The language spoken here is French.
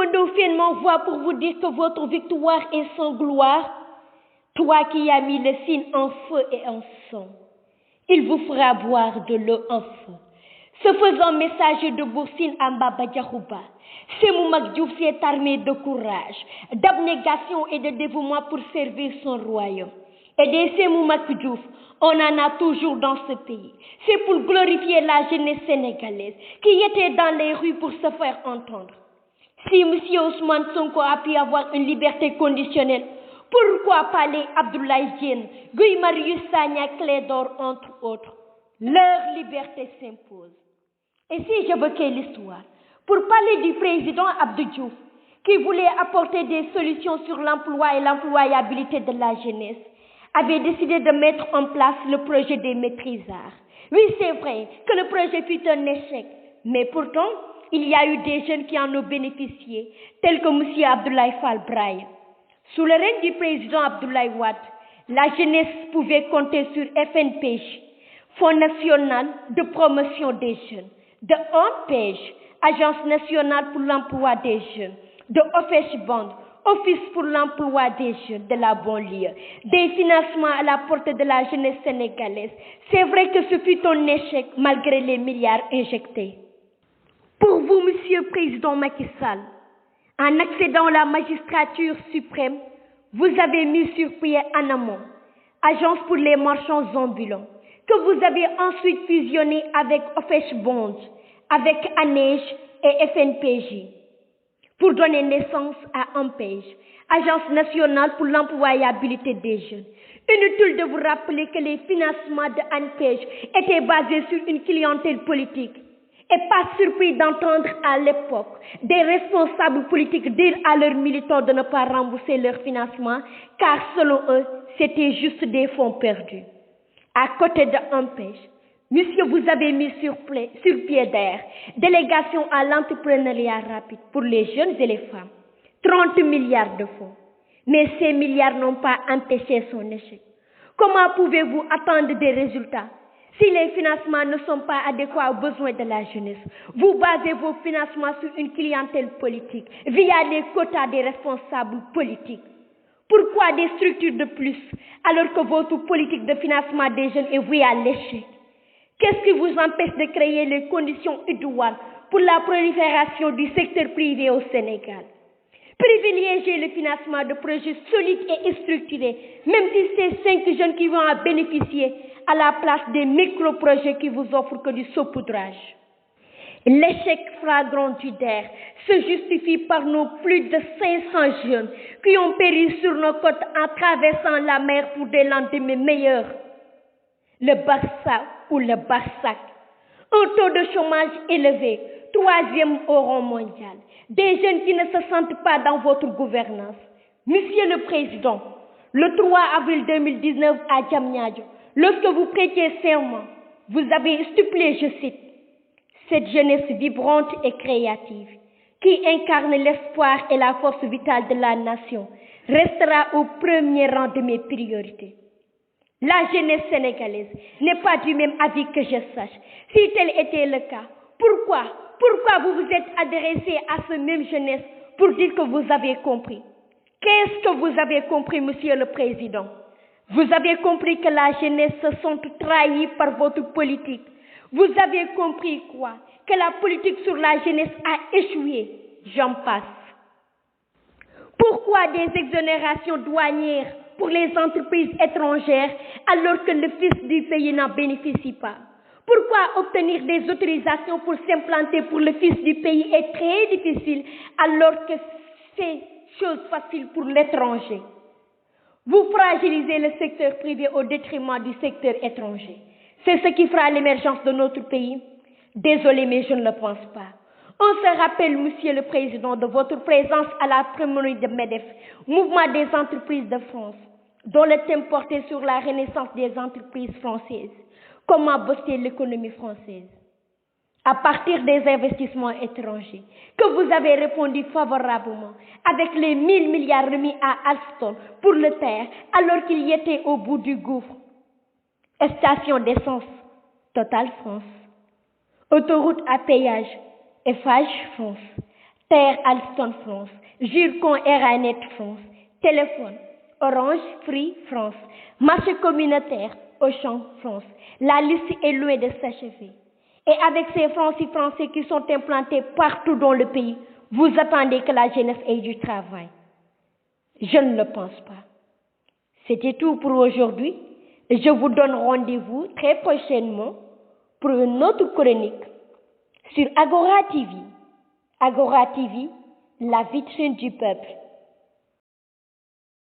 Ndofène m'envoie pour vous dire que votre victoire est sans gloire. Toi qui as mis le Sine en feu et en sang, il vous fera boire de l'eau en feu. Se faisant messager de Boursine à Mbaba Diakhouba, Sémou Mak Diouf s'est armé de courage, d'abnégation et de dévouement pour servir son royaume. Et des Sémou Mak Diouf, on en a toujours dans ce pays. C'est pour glorifier la jeunesse sénégalaise qui était dans les rues pour se faire entendre. Si M. Ousmane Sonko a pu avoir une liberté conditionnelle, pourquoi pas les Abdoulaye Diène, Guy Marius Sagna, Clédor, entre autres? Leur liberté s'impose. Et si j'évoquais l'histoire, pour parler du président Abdou Diouf, qui voulait apporter des solutions sur l'emploi et l'employabilité de la jeunesse, avait décidé de mettre en place le projet des maîtrisards. Oui, c'est vrai que le projet fut un échec, mais pourtant, il y a eu des jeunes qui en ont bénéficié, tels que M. Abdoulaye Fall Braille. Sous le règne du président Abdoulaye Wade, la jeunesse pouvait compter sur FNPJ, Fonds national de promotion des jeunes, de ONPEJ, Agence nationale pour l'emploi des jeunes, de OFEJ-Band, Office pour l'emploi des jeunes de la banlieue, des financements à la portée de la jeunesse sénégalaise. C'est vrai que ce fut un échec malgré les milliards injectés. Pour vous, Monsieur le Président Macky Sall, en accédant à la magistrature suprême, vous avez mis sur pied en amont Agence pour les marchands ambulants, que vous avez ensuite fusionné avec OFEJ-Bond, avec ANEJ et FNPJ, pour donner naissance à ONPEJ, Agence nationale pour l'employabilité des jeunes. Inutile de vous rappeler que les financements de ANPEJ étaient basés sur une clientèle politique. Et pas surpris d'entendre à l'époque des responsables politiques dire à leurs militants de ne pas rembourser leur financement, car selon eux, c'était juste des fonds perdus. À côté de ONPEJ, monsieur, vous avez mis sur pied d'air délégation à l'entrepreneuriat rapide pour les jeunes et les femmes. 30 milliards de fonds. Mais ces milliards n'ont pas empêché son échec. Comment pouvez-vous attendre des résultats si les financements ne sont pas adéquats aux besoins de la jeunesse? Vous basez vos financements sur une clientèle politique via les quotas des responsables politiques. Pourquoi des structures de plus alors que votre politique de financement des jeunes est vouée à l'échec? Qu'est-ce qui vous empêche de créer les conditions idoines pour la prolifération du secteur privé au Sénégal? Privilégiez le financement de projets solides et structurés, même si c'est 5 jeunes qui vont en bénéficier, à la place des micro-projets qui vous offrent que du saupoudrage. L'échec flagrant du DER se justifie par nos plus de 500 jeunes qui ont péri sur nos côtes en traversant la mer pour des lendemains meilleurs. Le Barça ou le Barsac. Un taux de chômage élevé, 3e au rang mondial. Des jeunes qui ne se sentent pas dans votre gouvernance. Monsieur le Président, le 3 avril 2019 à Diamniadio, lorsque vous prêtiez serment, vous avez stipulé, je cite, cette jeunesse vibrante et créative, qui incarne l'espoir et la force vitale de la nation, restera au premier rang de mes priorités. La jeunesse sénégalaise n'est pas du même avis que je sache. Si tel était le cas, pourquoi vous vous êtes adressé à ce même jeunesse pour dire que vous avez compris? Qu'est-ce que vous avez compris, Monsieur le Président? Vous avez compris que la jeunesse se sent trahie par votre politique. Vous avez compris quoi? Que la politique sur la jeunesse a échoué. J'en passe. Pourquoi des exonérations douanières pour les entreprises étrangères alors que le fils du pays n'en bénéficie pas? Pourquoi obtenir des autorisations pour s'implanter pour le fils du pays est très difficile alors que c'est chose facile pour l'étranger? Vous fragilisez le secteur privé au détriment du secteur étranger. C'est ce qui fera l'émergence de notre pays? Désolé, mais je ne le pense pas. On se rappelle, Monsieur le Président, de votre présence à la cérémonie de MEDEF, Mouvement des entreprises de France, dont le thème portait sur la renaissance des entreprises françaises. Comment booster l'économie française à partir des investissements étrangers, que vous avez répondu favorablement avec les 1000 milliards remis à Alstom pour le terre alors qu'il y était au bout du gouffre. Station d'essence, Total France. Autoroute à péage, Eiffage France. Terre Alstom France, Jurcon Eranet France, Téléphone, Orange Free France, Marché communautaire, Auchan France. La liste est loin de s'achever. Et avec ces Français qui sont implantés partout dans le pays, vous attendez que la jeunesse ait du travail. Je ne le pense pas. C'était tout pour aujourd'hui. Je vous donne rendez-vous très prochainement pour une autre chronique sur Agora TV. Agora TV, la vitrine du peuple.